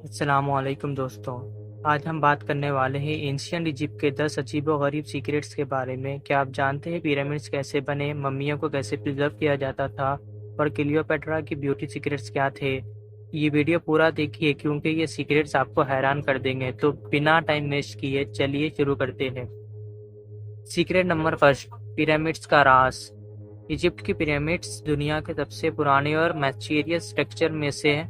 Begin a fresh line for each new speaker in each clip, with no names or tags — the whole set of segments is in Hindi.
अस्सलामुअलैकुम दोस्तों। आज हम बात करने वाले हैं एंशियंट इजिप्ट के 10 अजीबो-गरीब सीक्रेट्स के बारे में। क्या आप जानते हैं पिरामिड्स कैसे बने, मम्मियों को कैसे प्रिजर्व किया जाता था और क्लियोपेट्रा की ब्यूटी सीक्रेट्स क्या थे? ये वीडियो पूरा देखिए क्योंकि ये सीक्रेट्स आपको हैरान कर देंगे। तो बिना टाइम वेस्ट किए चलिए शुरू करते हैं। सीक्रेट नंबर फर्स्ट, पिरामिड्स का राज। इजिप्ट की पिरामिड्स दुनिया के सबसे पुराने और मैस्टीरियस स्ट्रक्चर में से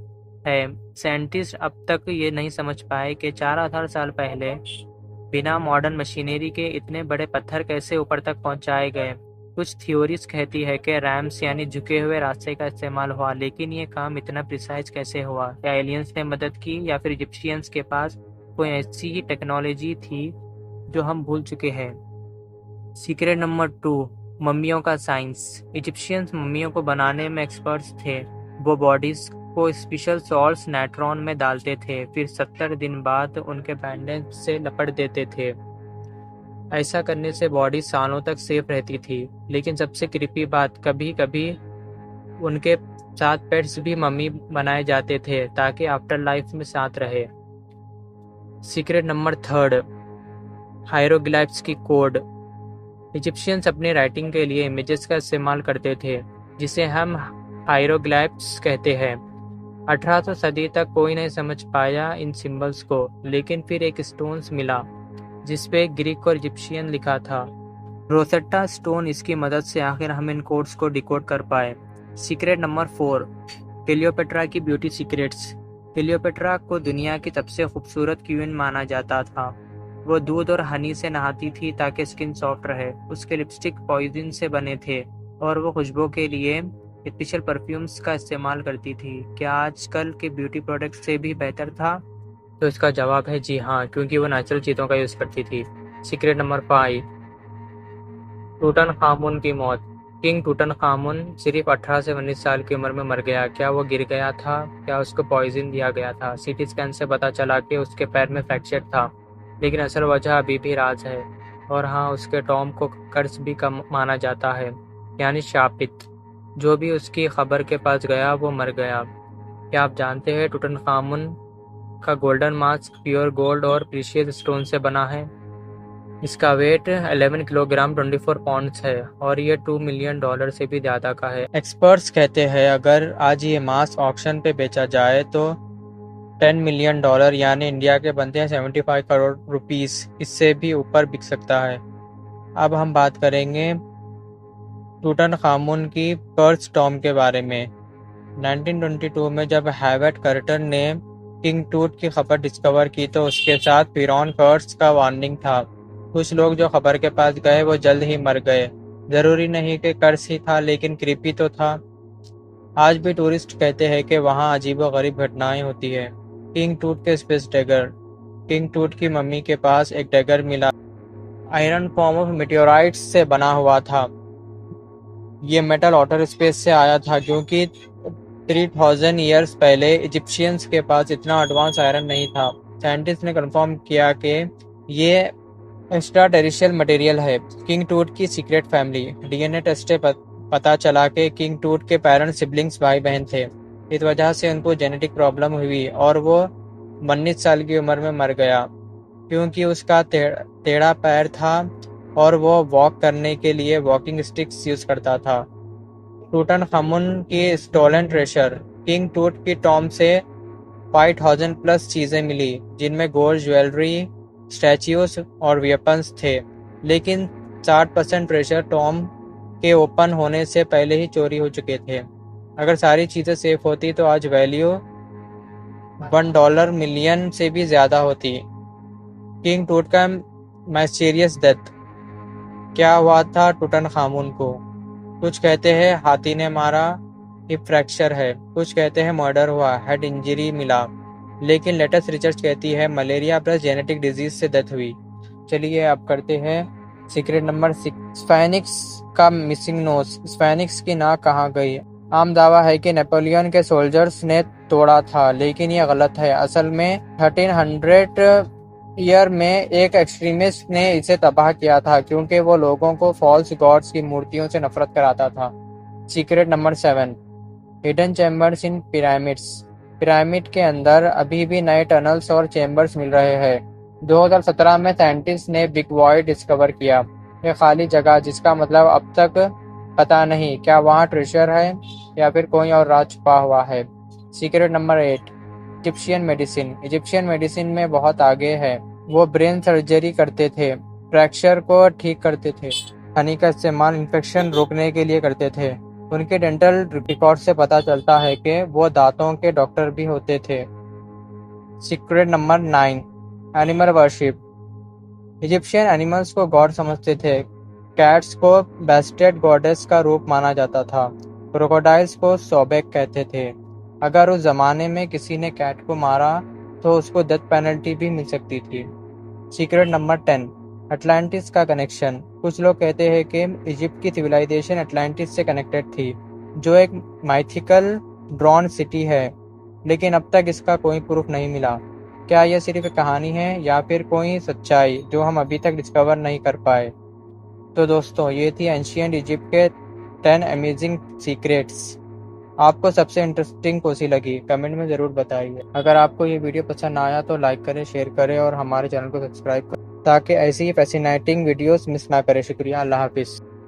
है। साइंटिस्ट अब तक ये नहीं समझ पाए कि 4000 साल पहले बिना मॉडर्न मशीनरी के इतने बड़े पत्थर कैसे ऊपर तक पहुंचाए गए। कुछ थ्योरीज कहती है कि रैम्स यानी झुके हुए रास्ते का इस्तेमाल हुआ, लेकिन ये काम इतना प्रिसाइज कैसे हुआ? क्या एलियंस ने मदद की या फिर इजिप्शियंस के पास कोई ऐसी ही टेक्नोलॉजी थी जो हम भूल चुके हैं? सीक्रेट नंबर 2, मम्मियों का साइंस। इजिप्शियंस मम्मियों को बनाने में एक्सपर्ट्स थे। वो बॉडीज को स्पेशल सॉल्ट्स नेट्रॉन में डालते थे, फिर 70 दिन बाद उनके बैंडेज से लपट देते थे। ऐसा करने से बॉडी सालों तक सेफ रहती थी। लेकिन सबसे क्रीपी बात, कभी कभी उनके साथ पेट्स भी मम्मी बनाए जाते थे ताकि आफ्टर लाइफ में साथ रहे। सीक्रेट नंबर 3, हायरोग्लिफ्स की कोड। इजिप्शियंस अपने राइटिंग के लिए इमेजेस का इस्तेमाल करते थे, जिसे हम हायरोग्लिफ्स कहते हैं। 1800 सदी तक कोई नहीं समझ पाया इन सिंबल्स को, लेकिन फिर एक स्टोन्स मिला जिसपे ग्रीक और इजिप्शियन लिखा था। रोसेट्टा स्टोन, इसकी मदद से आखिर हम इन कोड्स को डिकोड कर पाए। सीक्रेट नंबर 4, क्लियोपेट्रा की ब्यूटी सीक्रेट्स। क्लियोपेट्रा को दुनिया की सबसे खूबसूरत क्वीन माना जाता था। वो दूध और हनी से नहाती थी ताकि स्किन सॉफ्ट रहे। उसके लिपस्टिक पॉइजन से बने थे और वो खुशबू के लिए स्पेशल परफ्यूम्स का इस्तेमाल करती थी। क्या आजकल के ब्यूटी प्रोडक्ट से भी बेहतर था? तो इसका जवाब है जी हाँ, क्योंकि वो नेचुरल चीज़ों का यूज़ करती थी। सीक्रेट नंबर 5, टूटनखामुन की मौत। किंग टूटनखामुन सिर्फ 18 से 19 साल की उम्र में मर गया। क्या वो गिर गया था? क्या उसको पॉइजन दिया गया था? सीटी स्कैन से पता चला कि उसके पैर में फ्रैक्चर था, लेकिन असल वजह अभी भी राज है। और हाँ, उसके टॉम को कर्स भी कम माना जाता है, यानी शापित। जो भी उसकी खबर के पास गया वो मर गया। क्या आप जानते हैं टूटनखामुन का गोल्डन मास्क प्योर गोल्ड और प्रीशियस स्टोन से बना है? इसका वेट 11 किलोग्राम 24 पाउंड्स है और ये $2 मिलियन से भी ज़्यादा का है। एक्सपर्ट्स कहते हैं अगर आज ये मास्क ऑक्शन पे बेचा जाए तो $10 मिलियन यानी इंडिया के बनते हैं 75 करोड़ रुपीस, इससे भी ऊपर बिक सकता है। अब हम बात करेंगे टूटनखामुन की कर्स टॉम के बारे में। 1922 में जब हैवर्ड कार्टर ने किंग टूट की खबर डिस्कवर की तो उसके साथ फिरौन कर्स का वार्निंग था। कुछ लोग जो खबर के पास गए वो जल्द ही मर गए। जरूरी नहीं कि कर्स ही था, लेकिन क्रीपी तो था। आज भी टूरिस्ट कहते हैं कि वहाँ अजीबोगरीब घटनाएं होती है। किंग टूट के स्पेस डैगर। किंग टूट की मम्मी के पास एक डैगर मिला, आयरन फॉर्म ऑफ मेटेओराइट्स से बना हुआ था। ये मेटल आउटर स्पेस से आया था क्योंकि 3000 ईयर्स पहले इजिप्शियंस के पास इतना एडवांस आयरन नहीं था। साइंटिस्ट ने कंफर्म किया कि ये एक्स्ट्रा टेरिशियल मटेरियल है। किंग टूट की सीक्रेट फैमिली। डीएनए टेस्ट से पता चला कि किंग टूट के पेरेंट्स सिबलिंग्स भाई बहन थे। इस वजह से उनको जेनेटिक प्रॉब्लम हुई और वो 19 साल की उम्र में मर गया। क्योंकि उसका टेढ़ा पैर था और वो वॉक करने के लिए वॉकिंग स्टिक्स यूज करता था। टूटनखामुन की स्टोलन ट्रेजर। किंग टूट की टॉम से 5000 प्लस चीजें मिली, जिनमें गोल्ड ज्वेलरी, स्टैच्यूज और वेपन्स थे। लेकिन 60% ट्रेजर टॉम के ओपन होने से पहले ही चोरी हो चुके थे। अगर सारी चीजें सेफ होती तो आज वैल्यू $1 मिलियन से भी ज्यादा होती। किंग टूट का माइस्टीरियस डेथ। क्या हुआ था टूटनखामुन को? कुछ कहते हैं हाथी ने मारा, हिप फ्रैक्चर है। कुछ कहते हैं मर्डर हुआ, हेड इंजरी मिला। लेकिन लेटेस्ट रिसर्च कहती है मलेरिया प्लस जेनेटिक डिजीज से डेथ हुई। चलिए अब करते हैं सीक्रेट नंबर 6, स्फेनिक्स का मिसिंग नोज। स्फेनिक्स की नाक कहाँ गई? आम दावा है कि नेपोलियन के सोल्जर्स ने तोड़ा था, लेकिन यह गलत है। असल में 1300 ईयर में एक एक्सट्रीमिस्ट ने इसे तबाह किया था क्योंकि वो लोगों को फॉल्स गॉड्स की मूर्तियों से नफरत कराता था। सीक्रेट नंबर 7, हिडन चैम्बर्स इन पिरामिड्स।
पिरामिड के अंदर अभी भी नए टनल्स और चेम्बर्स मिल रहे हैं। 2017 में साइंटिस्ट ने बिग वॉइड डिस्कवर किया, एक खाली जगह जिसका मतलब अब तक पता नहीं क्या वहाँ ट्रेजर है या फिर कोई और राज छुपा हुआ है। Secret number 8, Egyptian medicine. Egyptian medicine में बहुत आगे है। वो ब्रेन सर्जरी करते थे, फ्रैक्चर को ठीक करते थे, हनी का इस्तेमाल इन्फेक्शन रोकने के लिए करते थे। उनके डेंटल रिकॉर्ड से पता चलता है कि वो दांतों के डॉक्टर भी होते थे। Secret number 9, animal worship. Egyptian animals को गॉड समझते थे। कैट्स को बेस्टेड गॉडेस का रूप माना जाता था। क्रोकोडाइल्स को सोबेक कहते थे। अगर उस जमाने में किसी ने कैट को मारा तो उसको डेथ पेनल्टी भी मिल सकती थी। सीक्रेट नंबर 10, अटलांटिस का कनेक्शन। कुछ लोग कहते हैं कि इजिप्ट की सिविलाइजेशन अटलांटिस से कनेक्टेड थी, जो एक माइथिकल ड्रॉन सिटी है, लेकिन अब तक इसका कोई प्रूफ नहीं मिला। क्या यह सिर्फ एक कहानी है या फिर कोई सच्चाई जो हम अभी तक डिस्कवर नहीं कर पाए? तो दोस्तों, ये थी एंशियंट इजिप्ट के 10 अमेजिंग सीक्रेट्स। आपको सबसे इंटरेस्टिंग कौन सी लगी कमेंट में ज़रूर बताइए। अगर आपको ये वीडियो पसंद आया तो लाइक करें, शेयर करें और हमारे चैनल को सब्सक्राइब करें ताकि ऐसी ही फैसिनेटिंग वीडियोस मिस ना करें। शुक्रिया। अल्लाह हाफिज़।